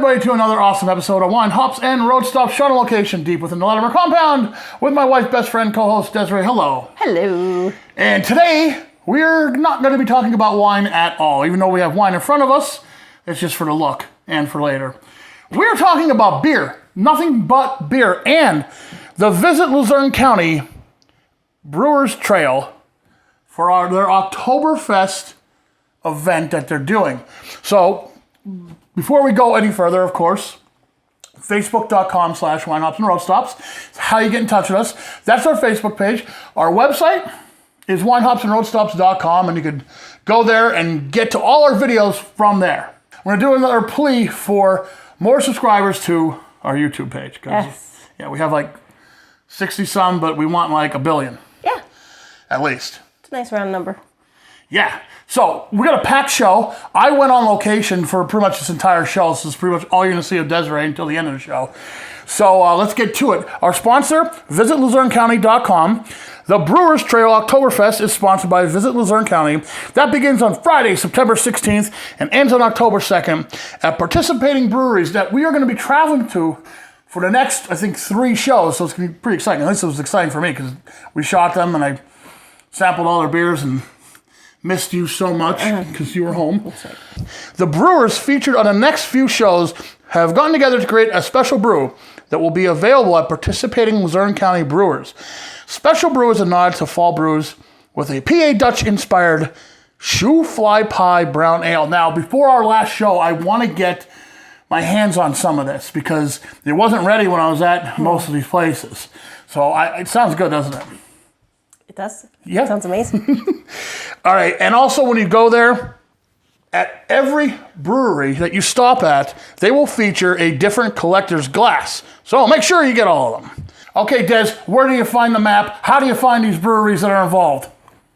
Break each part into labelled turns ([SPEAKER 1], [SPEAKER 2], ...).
[SPEAKER 1] everybody to another awesome episode of Wine, Hops, and Road Stop Shuttle Location deep within the Latimer compound with my wife, best friend, co-host Desiree. Hello.
[SPEAKER 2] Hello.
[SPEAKER 1] And today, we're not going to be talking about wine at all, even though we have wine in front of us. It's just for the look and for later. We're talking about beer. Nothing but beer. And the Visit Luzerne County Brewers Trail for their Oktoberfest event that they're doing. So, before we go any further, of course, facebook.com/wine hops and road stops is how you get in touch with us. That's our Facebook page. Our website is winehopsandroadstops.com, and you can go there and get to all our videos from there. We're going to do another plea for more subscribers to our YouTube page.
[SPEAKER 2] Yes.
[SPEAKER 1] Yeah, we have like 60 some, but we want like 1 billion.
[SPEAKER 2] Yeah.
[SPEAKER 1] At least.
[SPEAKER 2] It's a nice round number.
[SPEAKER 1] Yeah. So, we got a packed show. I went on location for pretty much this entire show. This is pretty much all you're going to see of Desiree until the end of the show. So, let's get to it. Our sponsor, visitluzernecounty.com. The Brewers Trail Oktoberfest is sponsored by Visit Luzerne County. That begins on Friday, September 16th, and ends on October 2nd at participating breweries that we are going to be traveling to for the next, I think, 3 shows. So, it's going to be pretty exciting. At least it was exciting for me because we shot them and I sampled all their beers and missed you so much because you were home. The brewers featured on the next few shows have gotten together to create a special brew that will be available at participating Luzerne County brewers. Special brew is a nod to fall brews with a PA Dutch-inspired shoe fly pie brown ale. Now, before our last show, I want to get my hands on some of this because it wasn't ready when I was at most of these places. So it sounds good, doesn't it?
[SPEAKER 2] It does?
[SPEAKER 1] Yeah.
[SPEAKER 2] Sounds amazing.
[SPEAKER 1] All right, and also when you go there, at every brewery that you stop at, they will feature a different collector's glass. So make sure you get all of them. Okay, Des, where do you find the map? How do you find these breweries that are involved?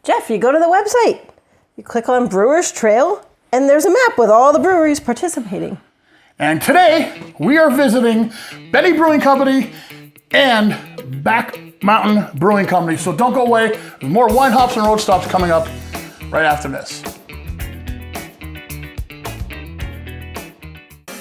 [SPEAKER 2] Jeff, you go to the website. You click on Brewers Trail, and there's a map with all the breweries participating.
[SPEAKER 1] And today, we are visiting Betty Brewing Company and Back Mountain Brewing Company. So don't go away. There's more Wine, Hops, and Road Stops coming up right after this.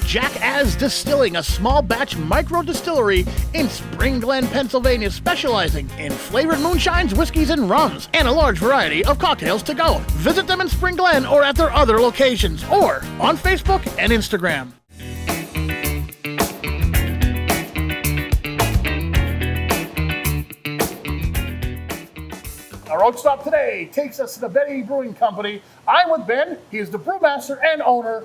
[SPEAKER 1] Jackass Distilling, a small batch micro distillery in Spring Glen, Pennsylvania, specializing in flavored moonshines, whiskeys, and rums, and a large variety of cocktails to go. Visit them in Spring Glen or at their other locations, or on Facebook and Instagram. Our road stop today takes us to the Betty Brewing Company. I'm with Ben. He is the brewmaster and owner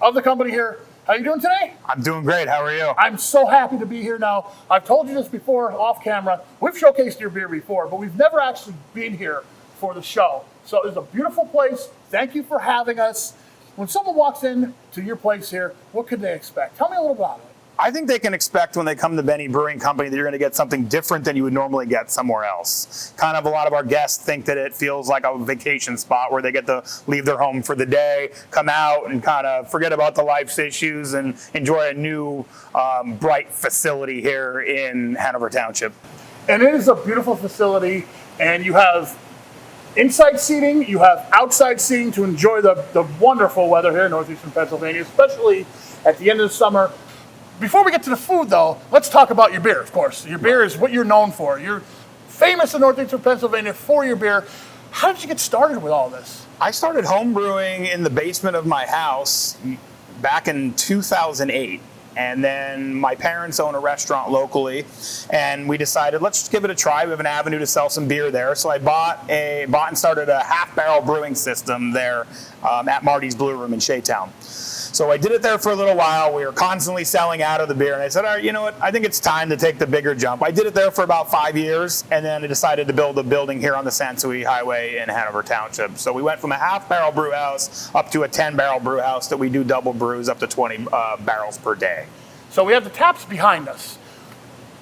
[SPEAKER 1] of the company here. How are you doing today?
[SPEAKER 3] I'm doing great. How are you?
[SPEAKER 1] I'm so happy to be here now. I've told you this before off camera. We've showcased your beer before, but we've never actually been here for the show. So it's a beautiful place. Thank you for having us. When someone walks in to your place here, what could they expect? Tell me a little about it.
[SPEAKER 3] I think they can expect when they come to Benny Brewing Company that you're going to get something different than you would normally get somewhere else. Kind of a lot of our guests think that it feels like a vacation spot where they get to leave their home for the day, come out and kind of forget about the life's issues and enjoy a new, bright facility here in Hanover Township.
[SPEAKER 1] And it is a beautiful facility, and you have inside seating, you have outside seating to enjoy the wonderful weather here in northeastern Pennsylvania, especially at the end of the summer. Before we get to the food, though, let's talk about your beer, of course. Your beer is what you're known for. You're famous in northeastern Pennsylvania for your beer. How did you get started with all this?
[SPEAKER 3] I started home brewing in the basement of my house back in 2008. And then my parents own a restaurant locally, and we decided, let's just give it a try. We have an avenue to sell some beer there. So I bought and started a half-barrel brewing system there at Marty's Blue Room in Shaytown. So I did it there for a little while. We were constantly selling out of the beer. And I said, all right, you know what? I think it's time to take the bigger jump. I did it there for about 5 years. And then I decided to build a building here on the Sansui Highway in Hanover Township. So we went from a half-barrel brew house up to a 10-barrel brew house that we do double brews up to 20 barrels per day.
[SPEAKER 1] So we have the taps behind us.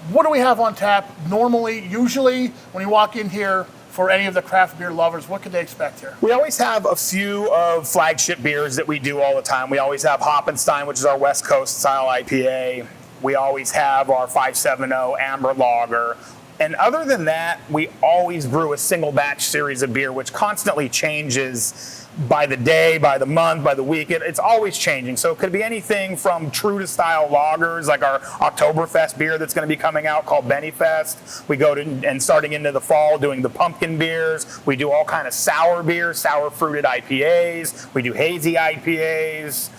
[SPEAKER 1] What do we have on tap normally, usually, when you walk in here? For any of the craft beer lovers, what could they expect here?
[SPEAKER 3] We always have a few of flagship beers that we do all the time. We always have Hoppenstein, which is our West Coast style IPA. We always have our 570 Amber Lager. And other than that, we always brew a single batch series of beer, which constantly changes by the day, by the month, by the week. It's always changing. So it could be anything from true to style lagers, like our Oktoberfest beer that's going to be coming out called Bennyfest. We go to, and starting into the fall, doing the pumpkin beers. We do all kind of sour beers, sour fruited IPAs. We do hazy IPAs,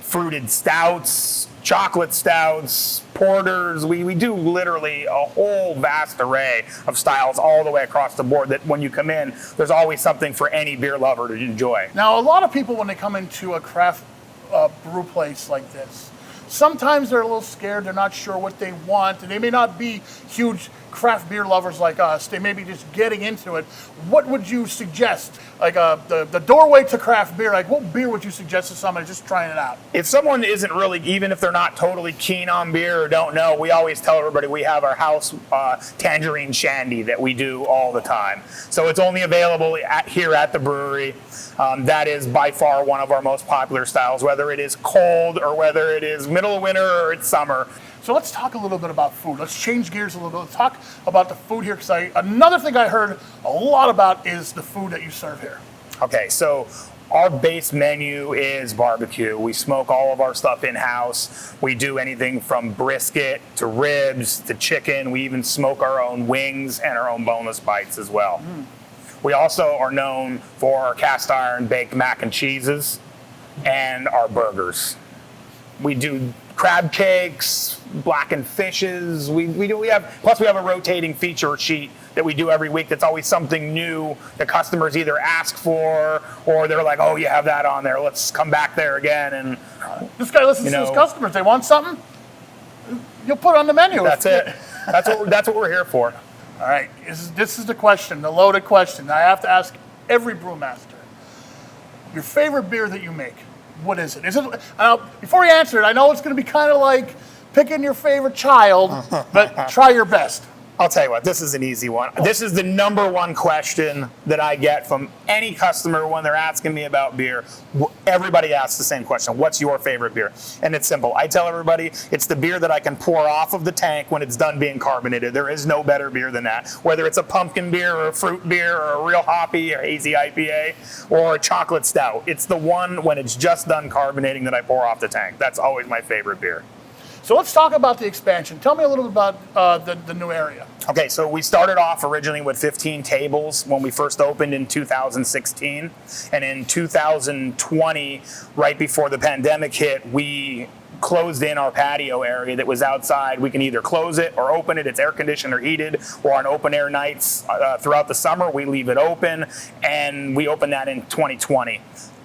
[SPEAKER 3] fruited stouts, chocolate stouts, porters. We do literally a whole vast array of styles all the way across the board that when you come in, there's always something for any beer lover to enjoy.
[SPEAKER 1] Now, a lot of people, when they come into a craft brew place like this, sometimes they're a little scared. They're not sure what they want, and they may not be huge craft beer lovers like us. They may be just getting into it. What would you suggest? Like the doorway to craft beer, like what beer would you suggest to somebody just trying it out?
[SPEAKER 3] If someone isn't really, even if they're not totally keen on beer or don't know, we always tell everybody we have our house tangerine shandy that we do all the time. So it's only available here at the brewery. That is by far one of our most popular styles, whether it is cold or whether it is middle of winter or it's summer.
[SPEAKER 1] So let's talk a little bit about food. Let's change gears a little bit. Let's talk about the food here, because another thing I heard a lot about is the food that you serve here.
[SPEAKER 3] Okay, so our base menu is barbecue. We smoke all of our stuff in-house. We do anything from brisket to ribs to chicken. We even smoke our own wings and our own boneless bites as well. We also are known for our cast iron baked mac and cheeses and our burgers. We do crab cakes, blackened fishes. We have a rotating feature sheet that we do every week that's always something new that customers either ask for or they're like, oh, you have that on there, let's come back there again. And
[SPEAKER 1] this guy listens to his customers. They want something, you'll put it on the menu.
[SPEAKER 3] That's it. That's what we're here for.
[SPEAKER 1] All right, this is the question, the loaded question. I have to ask every brewmaster. Your favorite beer that you make, what is it? Before you answer it, I know it's going to be kind of like picking your favorite child, but try your best.
[SPEAKER 3] I'll tell you what, this is an easy one. This is the number one question that I get from any customer when they're asking me about beer. Everybody asks the same question. What's your favorite beer? And it's simple. I tell everybody it's the beer that I can pour off of the tank when it's done being carbonated. There is no better beer than that. Whether it's a pumpkin beer or a fruit beer or a real hoppy or hazy IPA or a chocolate stout. It's the one when it's just done carbonating that I pour off the tank. That's always my favorite beer.
[SPEAKER 1] So let's talk about the expansion. Tell me a little bit about the new area.
[SPEAKER 3] Okay, so we started off originally with 15 tables when we first opened in 2016. And in 2020, right before the pandemic hit, we closed in our patio area that was outside. We can either close it or open it. It's air conditioned or heated, or on open air nights throughout the summer, we leave it open. And we opened that in 2020.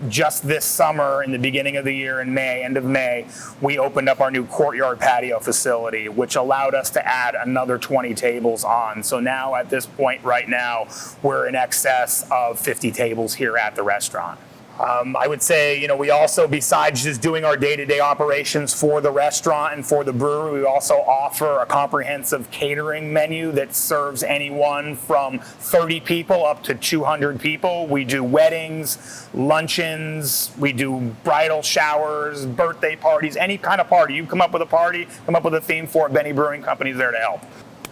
[SPEAKER 3] Just this summer, in the beginning of the year, in May, end of May, we opened up our new courtyard patio facility, which allowed us to add another 20 tables on. So now, at this point right now, we're in excess of 50 tables here at the restaurant. I would say, we also, besides just doing our day-to-day operations for the restaurant and for the brewery, we also offer a comprehensive catering menu that serves anyone from 30 people up to 200 people. We do weddings, luncheons, we do bridal showers, birthday parties, any kind of party. You come up with a party, come up with a theme for it, Benny Brewing Company is there to help.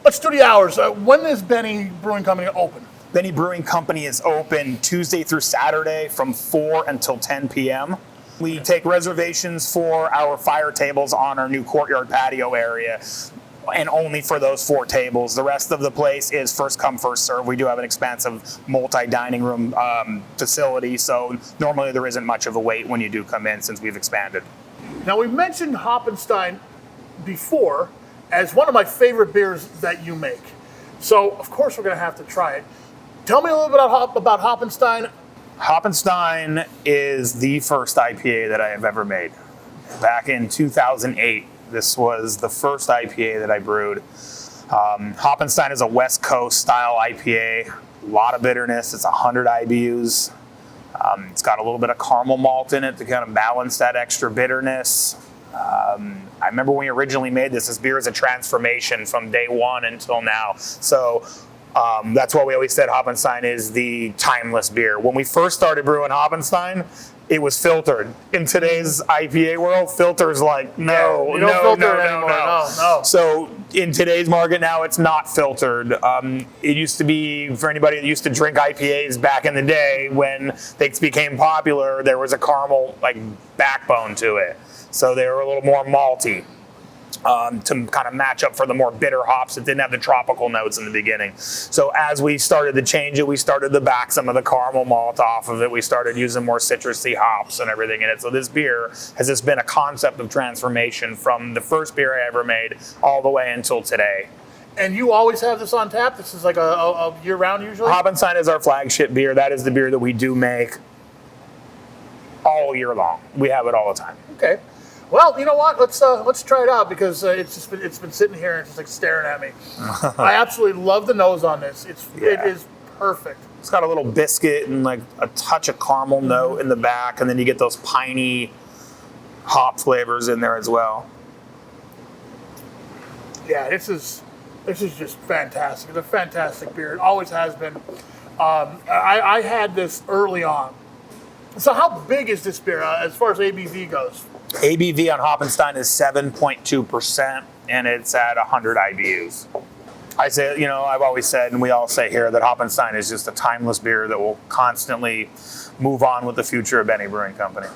[SPEAKER 1] Let's do the hours. When is Benny Brewing Company open?
[SPEAKER 3] Benny Brewing Company is open Tuesday through Saturday from 4 until 10 p.m. We take reservations for our fire tables on our new courtyard patio area, and only for those 4 tables. The rest of the place is first come, first serve. We do have an expansive multi-dining room facility, so normally there isn't much of a wait when you do come in since we've expanded.
[SPEAKER 1] Now, we mentioned Hoppenstein before as one of my favorite beers that you make. So, of course, we're going to have to try it. Tell me a little bit about Hoppenstein.
[SPEAKER 3] Hoppenstein is the first IPA that I have ever made. Back in 2008, this was the first IPA that I brewed. Hoppenstein is a West Coast style IPA. A lot of bitterness. It's 100 IBUs. It's got a little bit of caramel malt in it to kind of balance that extra bitterness. I remember when we originally made this beer is a transformation from day one until now. So that's why we always said Hoppenstein is the timeless beer. When we first started brewing Hoppenstein, it was filtered. In today's IPA world, filter's like, no.
[SPEAKER 1] So
[SPEAKER 3] In today's market now, it's not filtered. It used to be, for anybody that used to drink IPAs back in the day, when they became popular, there was a caramel backbone to it. So they were a little more malty. To kind of match up for the more bitter hops that didn't have the tropical notes in the beginning. So as we started to change it, we started to back some of the caramel malt off of it. We started using more citrusy hops and everything in it. So this beer has just been a concept of transformation from the first beer I ever made all the way until today.
[SPEAKER 1] And you always have this on tap? This is like a year-round usually?
[SPEAKER 3] Hoppenstein is our flagship beer. That is the beer that we do make all year long. We have it all the time.
[SPEAKER 1] Okay. Well, you know what? Let's try it out, because it's been sitting here and it's just staring at me. I absolutely love the nose on this. It is perfect.
[SPEAKER 3] It's got a little biscuit and a touch of caramel note in the back, and then you get those piney hop flavors in there as well.
[SPEAKER 1] Yeah, this is just fantastic. It's a fantastic beer. It always has been. I had this early on. So how big is this beer as far as ABV goes?
[SPEAKER 3] ABV on Hoppenstein is 7.2%, and it's at 100 IBUs. I say, I've always said, and we all say here, that Hoppenstein is just a timeless beer that will constantly move on with the future of any brewing company.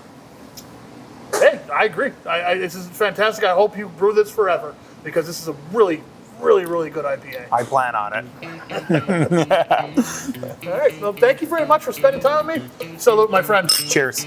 [SPEAKER 1] Hey, I agree. This is fantastic. I hope you brew this forever, because this is a really, really, really good IPA.
[SPEAKER 3] I plan on it.
[SPEAKER 1] All right. Well, thank you very much for spending time with me. Salute, my friend.
[SPEAKER 3] Cheers.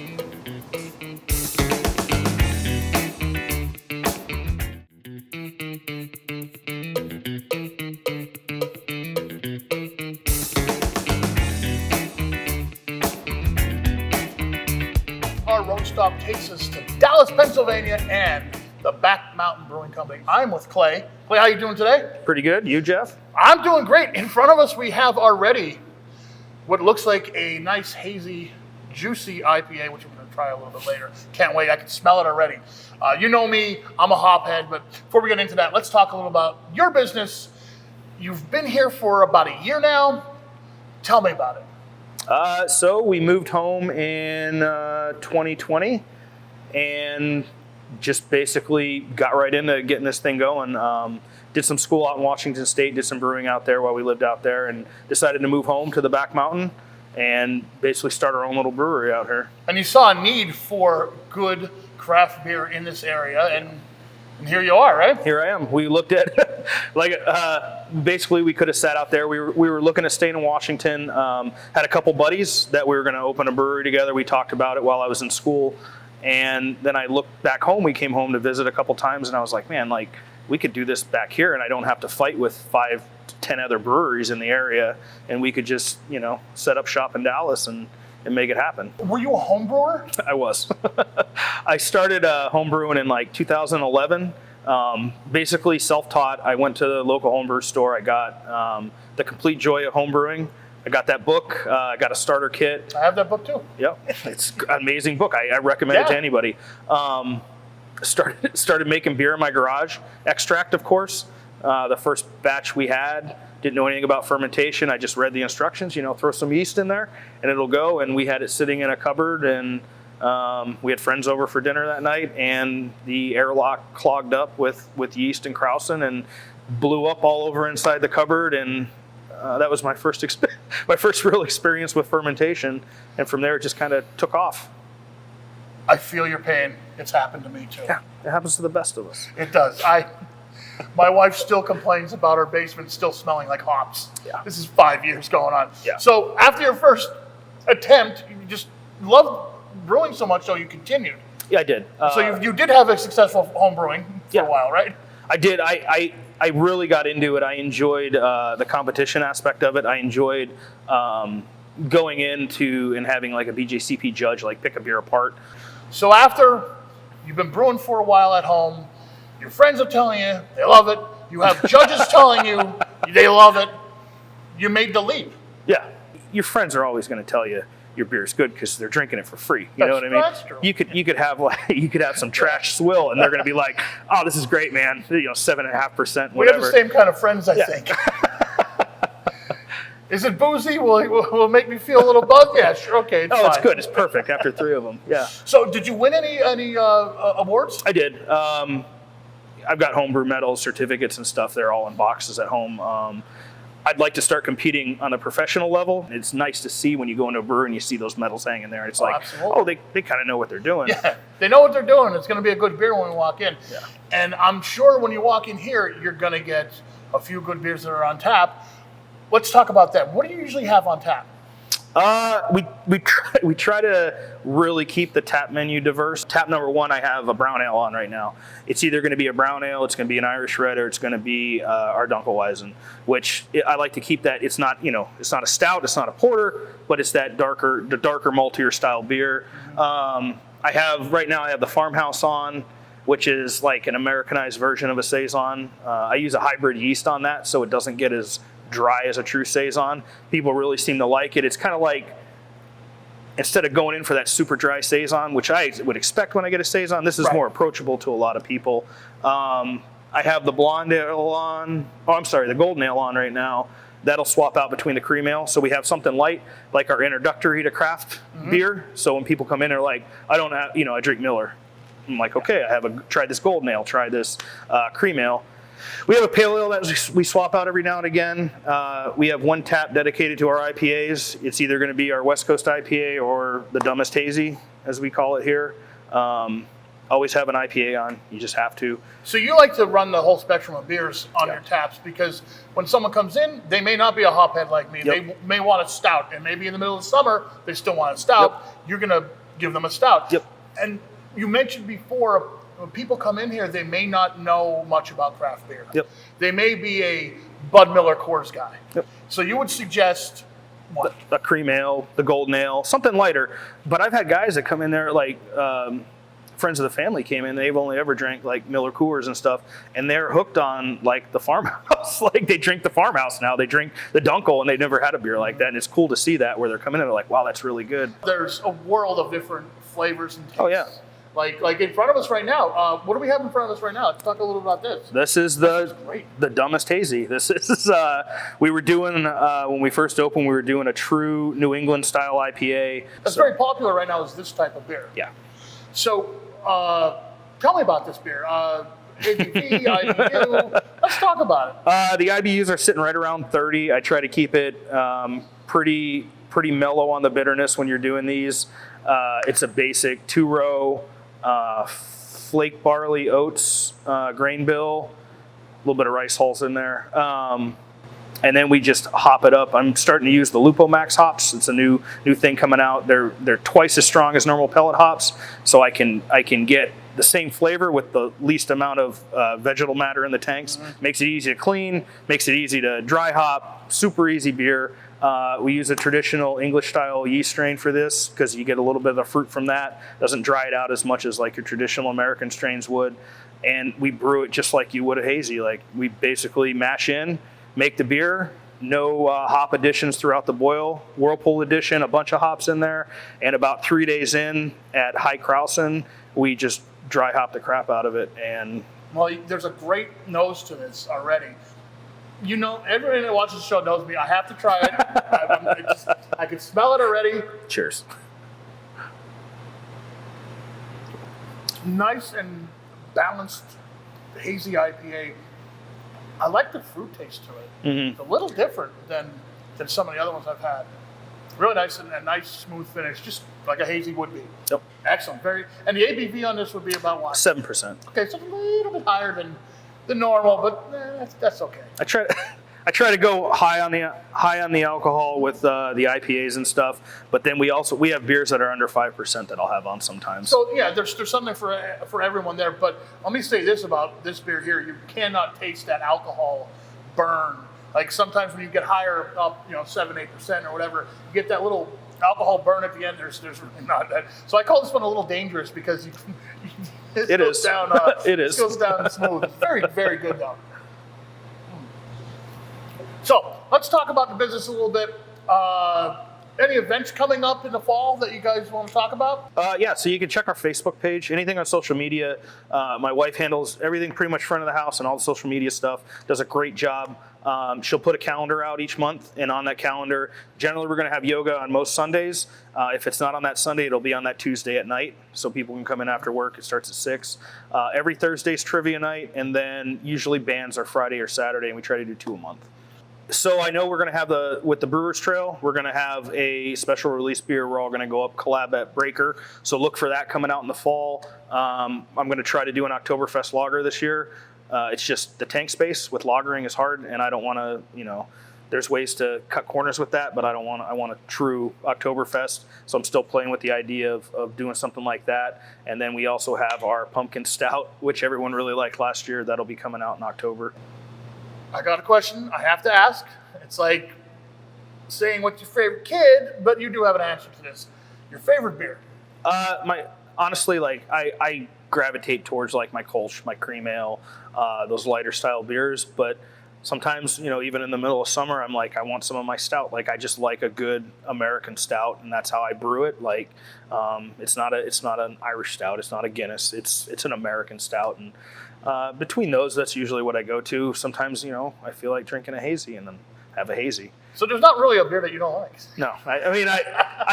[SPEAKER 1] Our road stop takes us to Dallas, Pennsylvania, and the Back Mountain Brewing Company. I'm with Clay. Clay, how you doing today?
[SPEAKER 3] Pretty good. You, Jeff?
[SPEAKER 1] I'm doing great. In front of us, we have already what looks like a nice, hazy, juicy IPA, which we're going to try a little bit later. Can't wait. I can smell it already. You know me. I'm a hophead. But before we get into that, let's talk a little about your business. You've been here for about a year now. Tell me about it.
[SPEAKER 4] So we moved home in 2020 and just basically got right into getting this thing going. Did some school out in Washington State, did some brewing out there while we lived out there, and decided to move home to the Back Mountain and basically start our own little brewery out here.
[SPEAKER 1] And you saw a need for good craft beer in this area, and here you are, right?
[SPEAKER 4] Here I am. We looked at, basically we could have sat out there. We were looking at staying in Washington. Had a couple buddies that we were going to open a brewery together. We talked about it while I was in school. And then I looked back home. We came home to visit a couple times, and I was like, man, we could do this back here, and I don't have to fight with 5 to 10 other breweries in the area, and we could just, set up shop in Dallas and make it happen.
[SPEAKER 1] Were you a home brewer?
[SPEAKER 4] I was. I started home brewing in 2011. Basically self-taught. I went to the local homebrew store. I got The Complete Joy of Home Brewing. I got that book. I got a starter kit.
[SPEAKER 1] I have that book too.
[SPEAKER 4] Yep, it's an amazing book. I recommend it to anybody. Started making beer in my garage. Extract, of course. The first batch we had, didn't know anything about fermentation. I just read the instructions. Throw some yeast in there, and it'll go. And we had it sitting in a cupboard, and we had friends over for dinner that night, and the airlock clogged up with yeast and krausen and blew up all over inside the cupboard. And that was my first real experience with fermentation, and from there it just kind of took off.
[SPEAKER 1] I feel your pain. It's happened to me too.
[SPEAKER 4] Yeah, it happens to the best of us.
[SPEAKER 1] It does. My wife still complains about our basement still smelling like hops.
[SPEAKER 4] Yeah.
[SPEAKER 1] This is 5 years going on.
[SPEAKER 4] Yeah.
[SPEAKER 1] So after your first attempt, you just loved brewing so much, so you continued.
[SPEAKER 4] Yeah, I did.
[SPEAKER 1] So you did have a successful home brewing for a while, right?
[SPEAKER 4] I did. I really got into it. I enjoyed the competition aspect of it. I enjoyed going into and having a BJCP judge pick a beer apart.
[SPEAKER 1] So after you've been brewing for a while at home, your friends are telling you they love it. You have judges telling you they love it. You made the leap.
[SPEAKER 4] Yeah, your friends are always going to tell you your beer is good because they're drinking it for free. You know what I mean?
[SPEAKER 1] That's true.
[SPEAKER 4] You could have some trash swill, and they're going to be like, "Oh, this is great, man. 7.5%."
[SPEAKER 1] We have the same kind of friends, I think. Is it boozy? Will it make me feel a little buzzed? Yeah, sure. Okay, it's fine.
[SPEAKER 4] It's good. It's perfect after 3 of them. Yeah.
[SPEAKER 1] So, did you win any awards?
[SPEAKER 4] I did. I've got homebrew medals, certificates, and stuff. They're all in boxes at home. I'd like to start competing on a professional level. It's nice to see when you go into a brewery and you see those medals hanging there. It's like,
[SPEAKER 1] absolutely.
[SPEAKER 4] they kind of know what they're doing.
[SPEAKER 1] Yeah, they know what they're doing. It's going to be a good beer when we walk in.
[SPEAKER 4] Yeah.
[SPEAKER 1] And I'm sure when you walk in here, you're going to get a few good beers that are on tap. Let's talk about that. What do you usually have on tap?
[SPEAKER 4] We try to really keep the tap menu diverse. Tap number 1, I have a brown ale on right now. It's either going to be a brown ale, it's going to be an Irish red, or it's going to be our Dunkelweizen, which I like to keep that. It's not, it's not a stout, it's not a porter, but it's that darker, maltier style beer. I have the farmhouse on, which is like an Americanized version of a saison. I use a hybrid yeast on that, so it doesn't get as dry as a true saison. People really seem to like it. It's kind of like, instead of going in for that super dry saison, which I would expect when I get a saison, this is more approachable to a lot of people. I have the blonde ale on. The golden ale on right now. That'll swap out between the cream ale. So we have something light, like our introductory to craft beer. So when people come in, they're like, I don't have, I drink Miller. I'm like, okay, try this golden ale, try this cream ale. We have a pale ale that we swap out every now and again. We have one tap dedicated to our IPAs. It's either going to be our West Coast IPA or the Dumbest Hazy, as we call it here. Always have an IPA on. You just have to.
[SPEAKER 1] So you like to run the whole spectrum of beers on your taps, because when someone comes in, they may not be a hophead like me. They may want a stout, and maybe in the middle of summer, they still want a stout. You're going to give them a stout. And you mentioned before, when people come in here, they may not know much about craft beer. They may be a Bud Miller Coors guy. So you would suggest what?
[SPEAKER 4] A cream ale, the golden ale, something lighter. But I've had guys that come in there, like friends of the family came in, they've only ever drank like Miller Coors and stuff, and they're hooked on like the farmhouse. Like they drink the farmhouse now, they drink the Dunkel, and they've never had a beer like that. And it's cool to see that, where they're coming in and they're like, wow, that's really good.
[SPEAKER 1] There's a world of different flavors and tastes.
[SPEAKER 4] Oh yeah.
[SPEAKER 1] Like in front of us right now. What do we have in front of us right now? Let's talk a little about this.
[SPEAKER 4] This is the Dumbest Hazy. This is we were doing when we first opened. We were doing a true New England style IPA.
[SPEAKER 1] That's very popular right now. Is this type of beer?
[SPEAKER 4] Yeah.
[SPEAKER 1] So tell me about this beer. ABV, IBU. Let's talk about it.
[SPEAKER 4] The IBUs are sitting right around 30. I try to keep it pretty mellow on the bitterness when you're doing these. It's a basic 2-row. Flake barley, oats, grain bill, a little bit of rice hulls in there. And then we just hop it up. I'm starting to use the Lupo Max hops. It's a new thing coming out. They're twice as strong as normal pellet hops, so I can get the same flavor with the least amount of vegetal matter in the tanks. Makes it easy to clean, makes it easy to dry hop, super easy beer. We use a traditional English style yeast strain for this, because you get a little bit of the fruit from that. Doesn't dry it out as much as like your traditional American strains would. And we brew it just like you would a hazy. Like we basically mash in, make the beer, no hop additions throughout the boil, Whirlpool addition, a bunch of hops in there. And about 3 days in at High Krausen, we just dry hop the crap out of it. And
[SPEAKER 1] well, there's a great nose to this already. Everyone that watches the show knows me. I have to try it. I can smell it already.
[SPEAKER 4] Cheers.
[SPEAKER 1] Nice and balanced hazy IPA. I like the fruit taste to it. It's a little different than some of the other ones I've had. Really nice and a nice smooth finish, just like a hazy would be.
[SPEAKER 4] Yep.
[SPEAKER 1] Excellent. And the ABV on this would be about what?
[SPEAKER 4] 7%.
[SPEAKER 1] Okay, so a little bit higher than the normal, but that's okay.
[SPEAKER 4] I try to go high on the alcohol with the IPAs and stuff, but then we have beers that are under 5% that I'll have on sometimes.
[SPEAKER 1] So yeah, there's something for everyone there. But let me say this about this beer here: you cannot taste that alcohol burn. Like sometimes when you get higher up, 7-8% or whatever, you get that little alcohol burn at the end. There's not that. So I call this one a little dangerous, because it goes down. It goes down smooth. It's very, very good though. So let's talk about the business a little bit. Any events coming up in the fall that you guys want to talk about?
[SPEAKER 4] Yeah, so you can check our Facebook page, anything on social media. My wife handles everything pretty much front of the house and all the social media stuff, does a great job. She'll put a calendar out each month, and on that calendar, generally we're going to have yoga on most Sundays. If it's not on that Sunday, it'll be on that Tuesday at night, so people can come in after work. It starts at 6. Every Thursday's trivia night, and then usually bands are Friday or Saturday, and we try to do 2 a month. So I know we're going to have with the Brewers Trail, we're going to have a special release beer. We're all going to go up collab at Breaker. So look for that coming out in the fall. I'm going to try to do an Oktoberfest lager this year. It's just the tank space with lagering is hard, and I don't want to, there's ways to cut corners with that, but I want a true Oktoberfest. So I'm still playing with the idea of doing something like that. And then we also have our pumpkin stout, which everyone really liked last year. That'll be coming out in October.
[SPEAKER 1] I got a question I have to ask. It's like saying what's your favorite kid, but you do have an answer to this. Your favorite beer?
[SPEAKER 4] Honestly, I gravitate towards like my Kolsch, my cream ale, those lighter style beers. But sometimes, even in the middle of summer, I'm like, I want some of my stout. Like, I just like a good American stout, and that's how I brew it. Like, it's not an Irish stout, it's not a Guinness, it's an American stout. And between those, that's usually what I go to. Sometimes, I feel like drinking a hazy, and then have a hazy.
[SPEAKER 1] So there's not really a beer that you don't like?
[SPEAKER 4] No, I mean,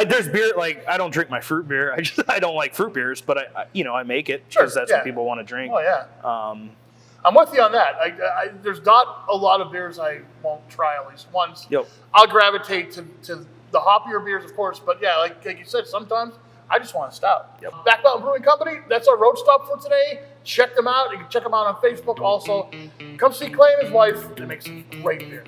[SPEAKER 4] there's beer, like, I don't drink my fruit beer. I don't like fruit beers, but I make it because that's what people want to drink.
[SPEAKER 1] Oh yeah. I'm with you on that. There's not a lot of beers I won't try at least once.
[SPEAKER 4] Yep.
[SPEAKER 1] I'll gravitate to the hoppier beers, of course, but yeah, like you said, sometimes I just want a stout.
[SPEAKER 4] Yep.
[SPEAKER 1] Back Mountain Brewing Company, that's our road stop for today. Check them out. You can check them out on Facebook also. Come see Clay and his wife. They make some great beer.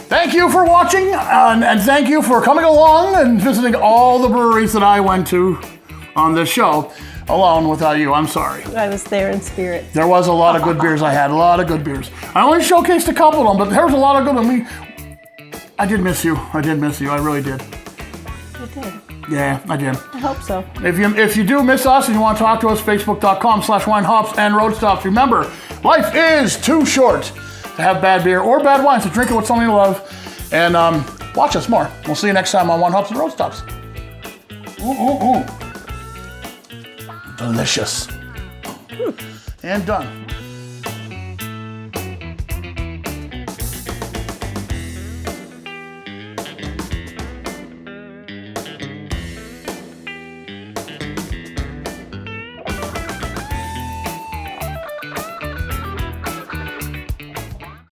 [SPEAKER 1] Thank you for watching, and thank you for coming along and visiting all the breweries that I went to on this show alone without you. I'm sorry.
[SPEAKER 2] I was there in spirit.
[SPEAKER 1] There was a lot of good beers I had, a lot of good beers. I only showcased a couple of them, but there was a lot of good ones. I did miss you. I really did.
[SPEAKER 2] You did.
[SPEAKER 1] Yeah, I did.
[SPEAKER 2] I hope so.
[SPEAKER 1] If you do miss us and you want to talk to us, facebook.com/wine, hops, and road stops. Remember, life is too short to have bad beer or bad wine, so drink it with someone you love. And watch us more. We'll see you next time on Wine, Hops, and Road Stops. Ooh. Delicious. And done.